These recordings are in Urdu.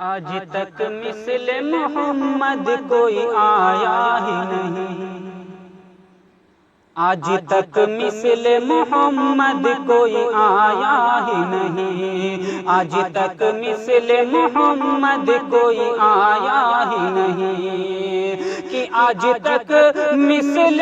آج تک مثل محمد کوئی آیا ہی نہیں، آج تک مثل محمد کوئی آیا ہی نہیں، آج تک مثل محمد کوئی آیا ہی نہیں، کہ آج تک مثل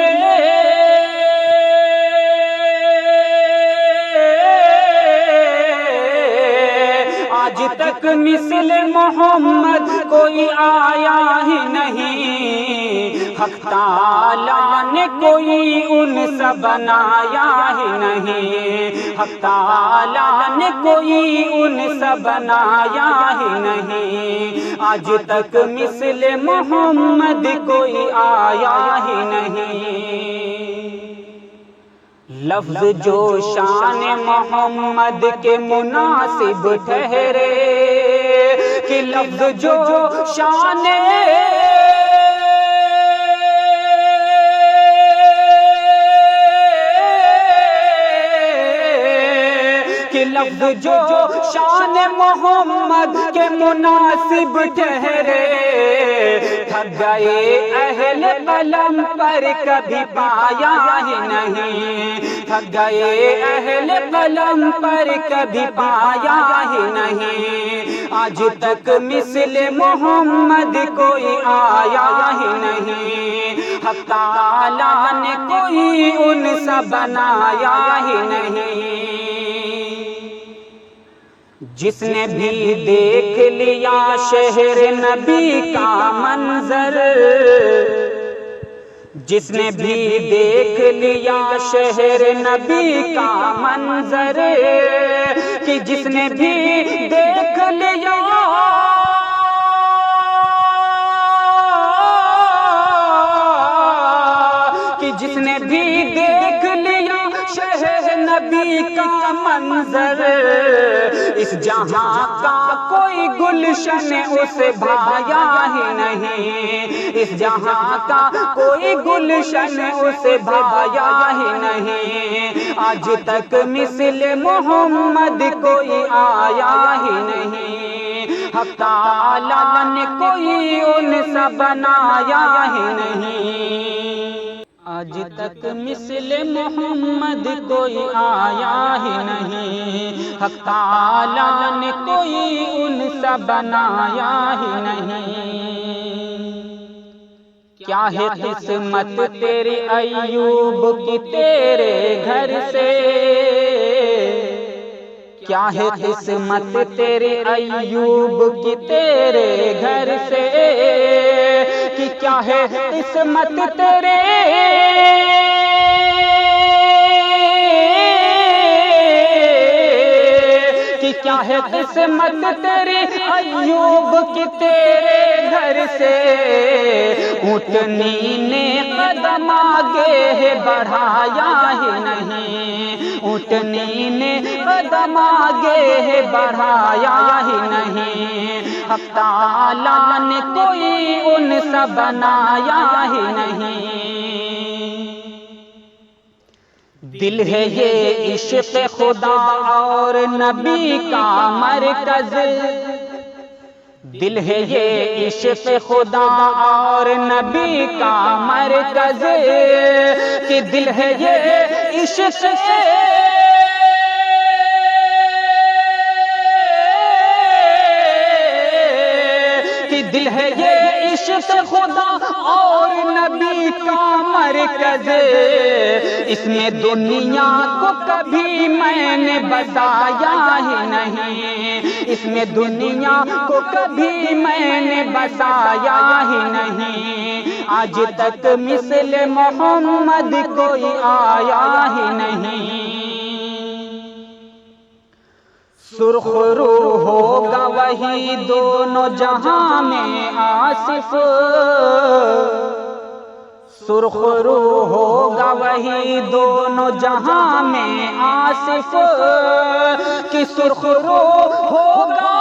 آج تک مثل محمد کوئی آیا ہی نہیں، حق تعالیٰ نے کوئی انس بنایا ہی نہیں، حق تعالیٰ نے کوئی انس بنایا ہی نہیں، آج تک مثل محمد کوئی آیا ہی نہیں۔ لفظ جو شان محمد کے مناسب ٹھہرے، کہ لفظ جو شان کہ لفظ جو شان محمد کے مناسب ٹھہرے، تھک گئے اہل قلم پر کبھی پایا ہی نہیں، تھک گئے اہل قلم پر کبھی پایا ہی نہیں، آج تک مثل محمد کوئی آیا ہی نہیں، حق تعالیٰ نے کوئی انس بنایا ہی نہیں۔ جس نے بھی دیکھ لیا شہر نبی کا منظر، جس نے بھی دیکھ لیا شہر نبی کا منظر، کہ جس نے بھی دیکھ لیا کہ جس نے بھی دیکھ لیا شہر نبی کا منظر، اس جہاں کا کوئی گلشن اسے بھایا ہی نہیں، اس جہاں کا کوئی گلشن اسے بھایا ہی نہیں، آج تک مثل محمد کوئی آیا ہی نہیں، حق تعالیٰ نے کوئی انس بنایا ہی نہیں، آج تک مثل محمد کوئی آیا ہی نہیں، حق تعالیٰ نے کوئی انس بنایا ہی نہیں۔ کیا ہے قسمت تیری ایوب کی تیرے گھر سے، کیا ہے قسمت تیری ایوب کی تیرے گھر سے، کہ کیا ہے قسمت تیرے کہ کیا ہے قسمت تیری ایوب کی تیرے گھر سے، اونٹنی نے قدم آگے بڑھایا ہی نہیں، اونٹنی نے قدم آگے بڑھایا ہی نہیں، حق تعالیٰ نے کوئی انس بنایا ہی نہیں۔ دل ہے یہ عشق خدا اور نبی کا مرکز، دل ہے یہ عشق خدا اور نبی کا مرکز، کہ دل ہے یہ عشق کہ دل ہے یہ عشق خدا اور نبی کا مرکز، اس میں دنیا کو کبھی میں نے بسایا ہی نہیں، اس میں دنیا کو کبھی میں نے بسایا ہی نہیں، آج تک مثل محمد کوئی آیا ہی نہیں۔ سرخ رو ہوگا وہی دونوں جہاں میں آصف، سرخ رو ہوگا وہی دونوں جہاں میں آصف، کہ سرخ رو ہوگا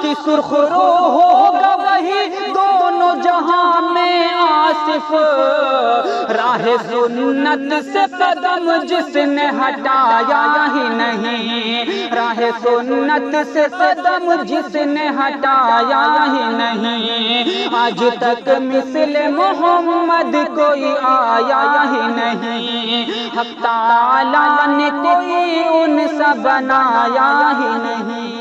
کہ سرخ رو ہوگا وہی دونوں جہاں میں آصف، راہ راہ سنت سے قدم جس نے ہٹایا ہی نہیں، راہ سنت سے قدم جس نے ہٹایا ہی نہیں، آج تک مثل محمد کوئی آیا ہی نہیں، حق تعالیٰ نے کوئی ان سا بنایا ہی نہیں۔